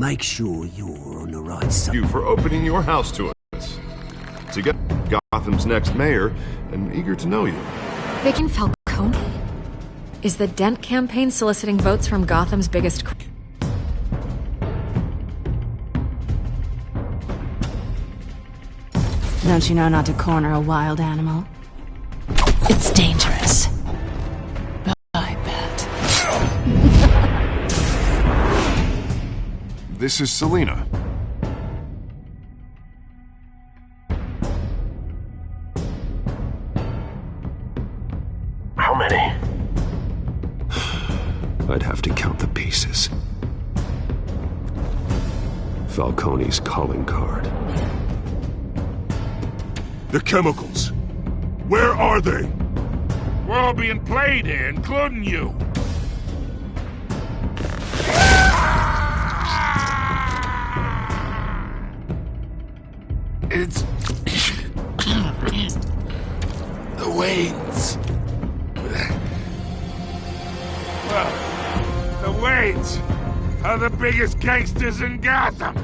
Make sure you're on the right side. You for opening your house to us. Together, Gotham's next mayor, and eager to know you. Vicky Falcone? Is the Dent campaign soliciting votes from Gotham's biggest... Don't you know not to corner a wild animal? It's dangerous. I bet. This is Selina. How many? I'd have to count the pieces. Falcone's calling card. The chemicals. Where are they? We're all being played here, including you. It's... the Waynes. Well, the Waynes are the biggest gangsters in Gotham.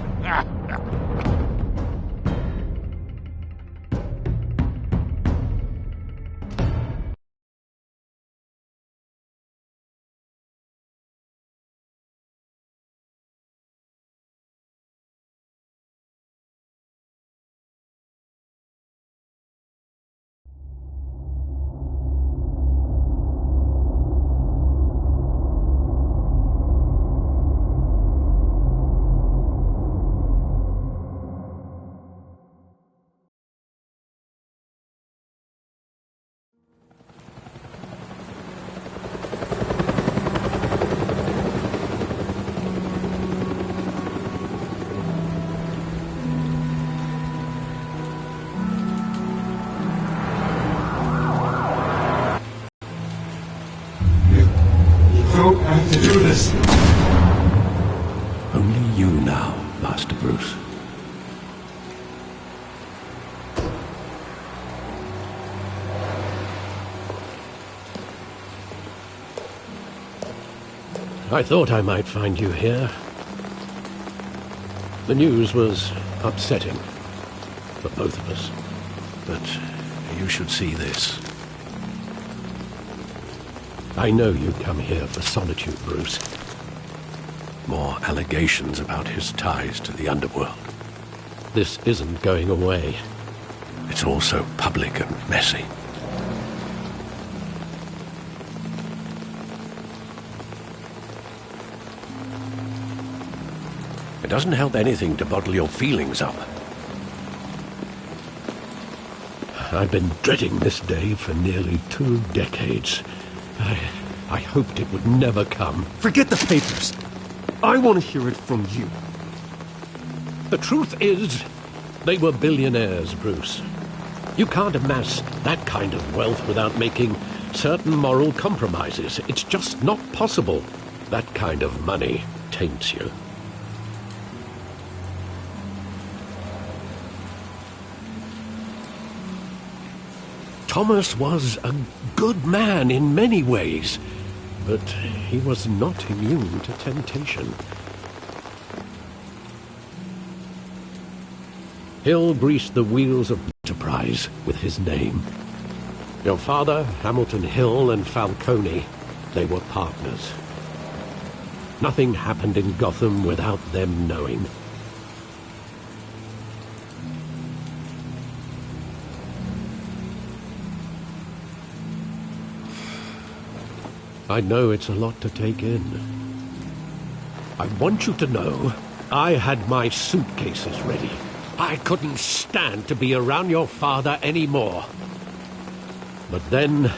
don't have to do this. Only you now, Master Bruce. I thought I might find you here. The news was upsetting for both of us. But you should see this. I know you come here for solitude, Bruce. More allegations about his ties to the underworld. This isn't going away. It's all so public and messy. It doesn't help anything to bottle your feelings up. I've been dreading this day for nearly 2 decades. I hoped it would never come. Forget the papers. I want to hear it from you. The truth is, they were billionaires, Bruce. You can't amass that kind of wealth without making certain moral compromises. It's just not possible. That kind of money taints you. Thomas was a good man in many ways, but he was not immune to temptation. Hill greased the wheels of enterprise with his name. Your father, Hamilton Hill, and Falcone, they were partners. Nothing happened in Gotham without them knowing. I know it's a lot to take in. I want you to know I had my suitcases ready. I couldn't stand to be around your father anymore. But then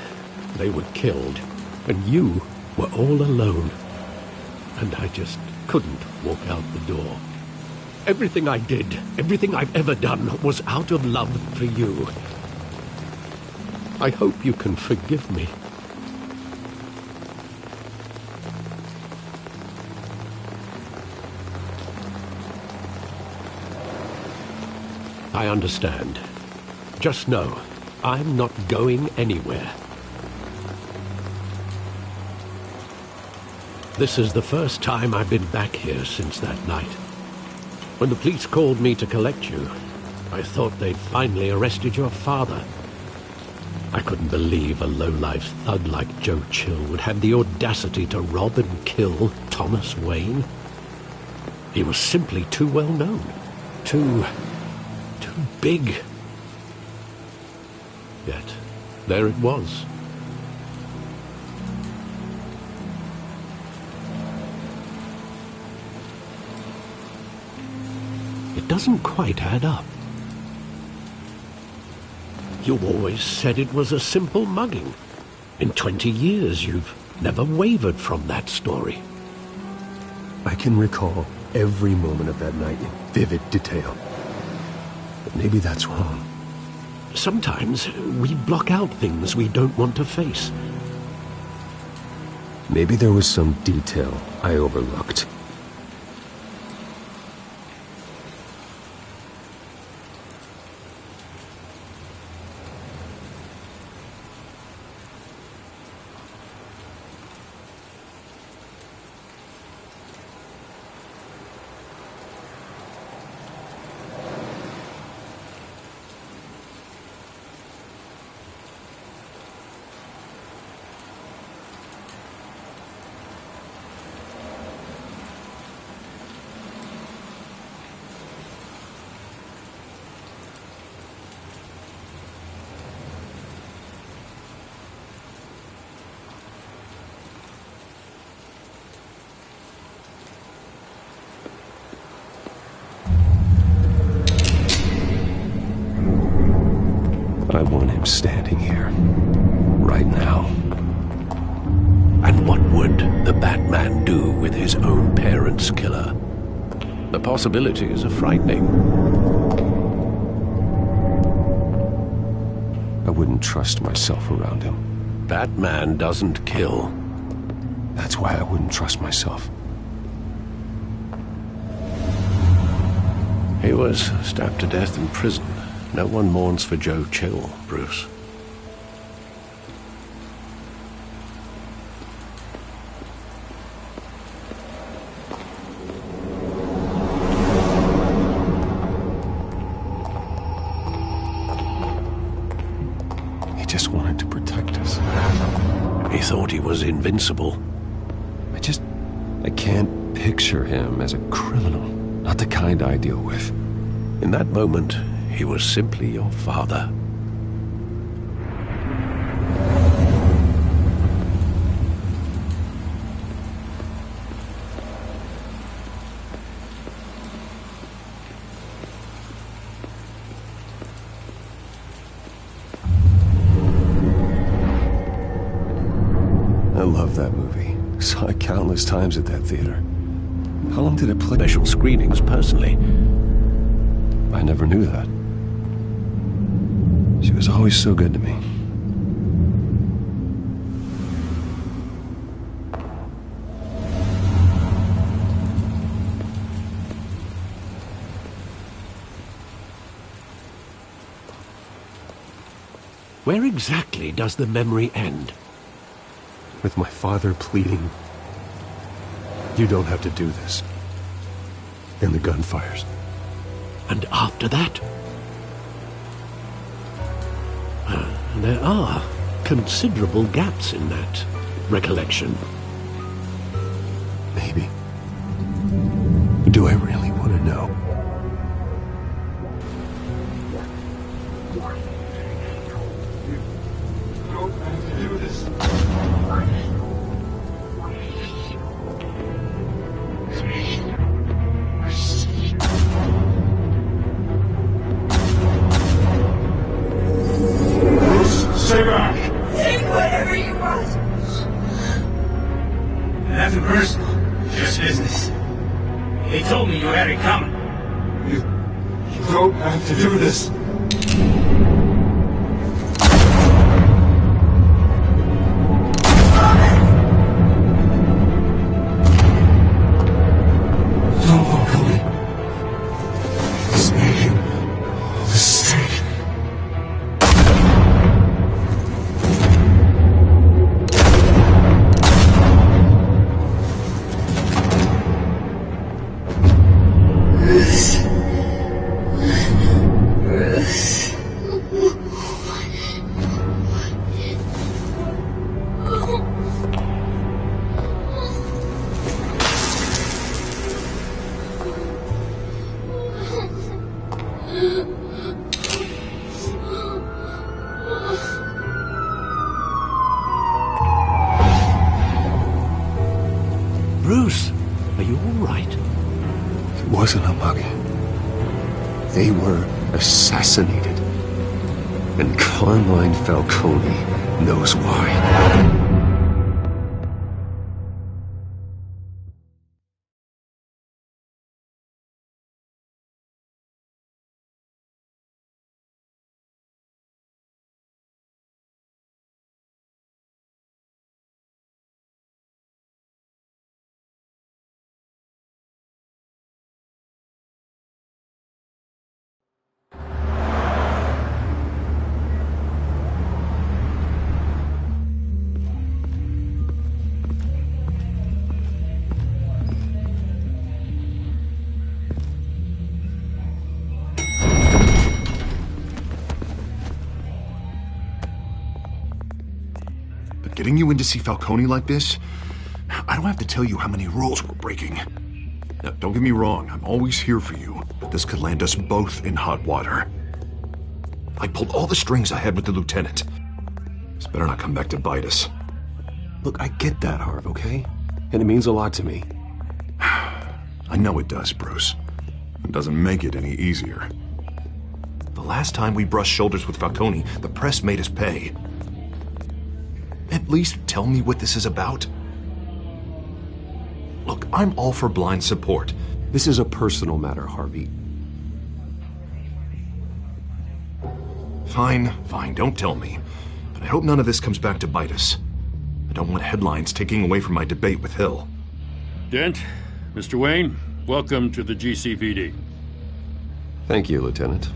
they were killed, and you were all alone. And I just couldn't walk out the door. Everything I did, everything I've ever done, was out of love for you. I hope you can forgive me. I understand. Just know, I'm not going anywhere. This is the first time I've been back here since that night. When the police called me to collect you, I thought they'd finally arrested your father. I couldn't believe a low-life thug like Joe Chill would have the audacity to rob and kill Thomas Wayne. He was simply too well known. Too big. Yet, there it was. It doesn't quite add up. You always said it was a simple mugging. In 20 years, you've never wavered from that story. I can recall every moment of that night in vivid detail. But maybe that's wrong. Sometimes we block out things we don't want to face. Maybe there was some detail I overlooked. I want him standing here, right now. And what would the Batman do with his own parents' killer? The possibilities are frightening. I wouldn't trust myself around him. Batman doesn't kill. That's why I wouldn't trust myself. He was stabbed to death in prison. No one mourns for Joe Chill, Bruce. He just wanted to protect us. He thought he was invincible. I can't picture him as a criminal. Not the kind I deal with. In that moment, he was simply your father. I love that movie. Saw it countless times at that theater. How long did it play? Special screenings, personally. I never knew that. She was always so good to me. Where exactly does the memory end? With my father pleading, "You don't have to do this." And the gun fires. And after that? There are considerable gaps in that recollection. Maybe. Do I really want to know? Stay back! Take whatever you want. Nothing personal, just business. They told me you had it coming. You don't have to do this. Don't walk away. He's making a mistake. This Bruce, are you all right? It wasn't a mug. They were assassinated. And Carmine Falcone knows why. Getting you in to see Falcone like this? I don't have to tell you how many rules we're breaking. Now, don't get me wrong, I'm always here for you, but this could land us both in hot water. I pulled all the strings I had with the lieutenant. This better not come back to bite us. Look, I get that, Harv, okay? And it means a lot to me. I know it does, Bruce. It doesn't make it any easier. The last time we brushed shoulders with Falcone, the press made us pay. At least tell me what this is about. Look, I'm all for blind support. This is a personal matter, Harvey. Fine, don't tell me. But I hope none of this comes back to bite us. I don't want headlines taking away from my debate with Hill. Dent, Mr. Wayne, welcome to the GCPD. Thank you, Lieutenant.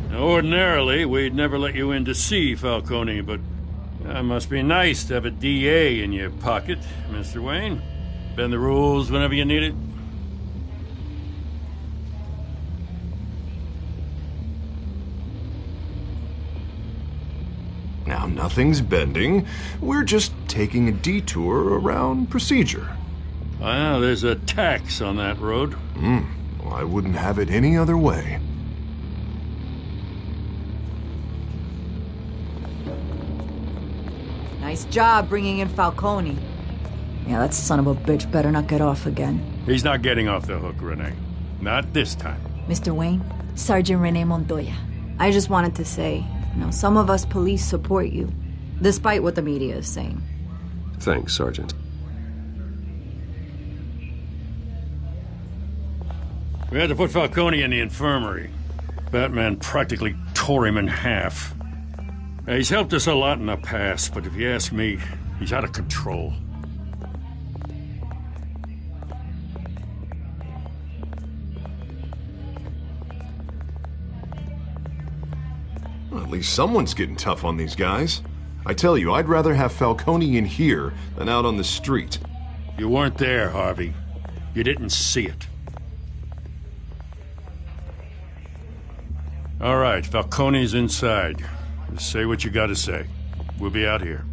Now, ordinarily, we'd never let you in to see Falcone, but it must be nice to have a DA in your pocket, Mr. Wayne. Bend the rules whenever you need it. Now, nothing's bending. We're just taking a detour around procedure. Well, there's a tax on that road. Well, I wouldn't have it any other way. Nice job bringing in Falcone. Yeah, that son of a bitch better not get off again. He's not getting off the hook, Renee. Not this time. Mr. Wayne, Sergeant Renee Montoya. I just wanted to say, some of us police support you, despite what the media is saying. Thanks, Sergeant. We had to put Falcone in the infirmary. Batman practically tore him in half. He's helped us a lot in the past, but if you ask me, he's out of control. Well, at least someone's getting tough on these guys. I tell you, I'd rather have Falcone in here than out on the street. You weren't there, Harvey. You didn't see it. All right, Falcone's inside. Just say what you gotta say. We'll be out here.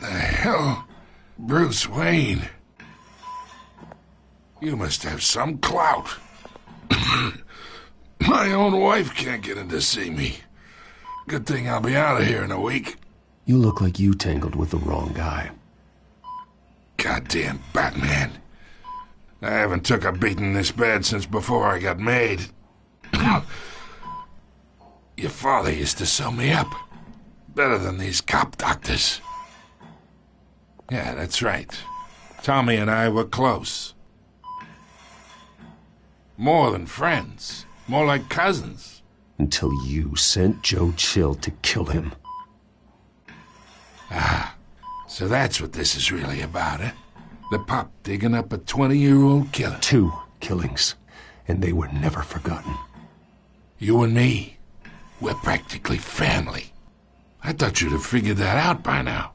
Hell, Bruce Wayne. You must have some clout. My own wife can't get in to see me. Good thing I'll be out of here in a week. You look like you tangled with the wrong guy. Goddamn Batman. I haven't took a beating this bad since before I got made. Your father used to sew me up. Better than these cop doctors. Yeah, that's right. Tommy and I were close. More than friends. More like cousins. Until you sent Joe Chill to kill him. Ah, so that's what this is really about, eh? The pup digging up a 20-year-old killer. 2 killings, and they were never forgotten. You and me, we're practically family. I thought you'd have figured that out by now.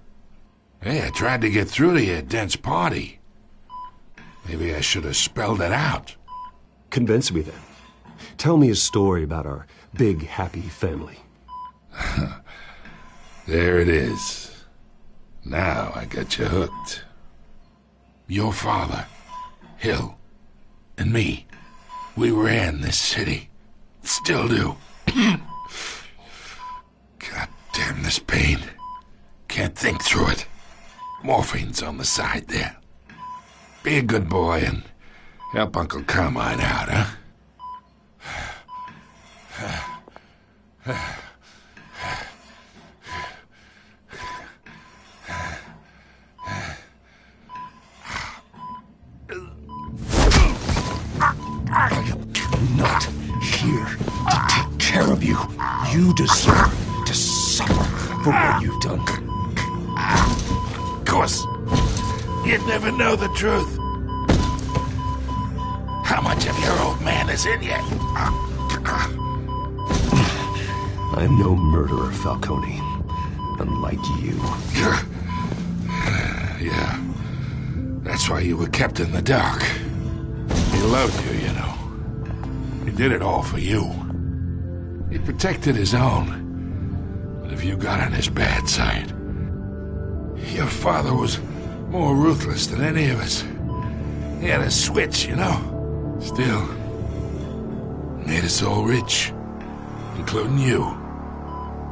Hey, I tried to get through to you at Dent's party. Maybe I should have spelled it out. Convince me then. Tell me a story about our big, happy family. There it is. Now I got you hooked. Your father, Hill, and me, we ran this city. Still do. God damn this pain. Can't think through it. Morphine's on the side there. Be a good boy and help Uncle Carmine out, huh? I am not here to take care of you. You deserve to suffer for what you've done. Of course, you'd never know the truth. How much of your old man is in you? I'm no murderer, Falcone. Unlike you. Yeah. That's why you were kept in the dark. He loved you, you know. He did it all for you. He protected his own. But if you got on his bad side, your father was more ruthless than any of us. He had a switch, you know. Still, made us all rich, including you.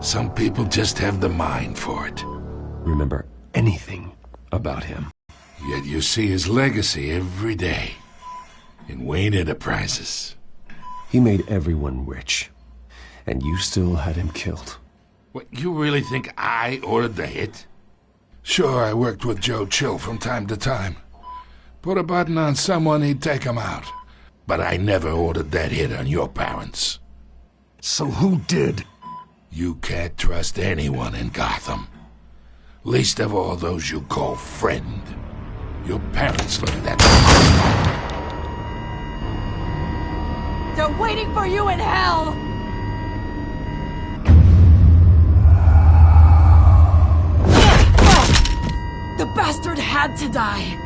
Some people just have the mind for it. Remember anything about him. Yet you see his legacy every day in Wayne Enterprises. He made everyone rich, and you still had him killed. What, you really think I ordered the hit? Sure, I worked with Joe Chill from time to time. Put a button on someone, he'd take him out. But I never ordered that hit on your parents. So who did? You can't trust anyone in Gotham. Least of all those you call friend. Your parents looked at me. They're waiting for you in hell! The bastard had to die!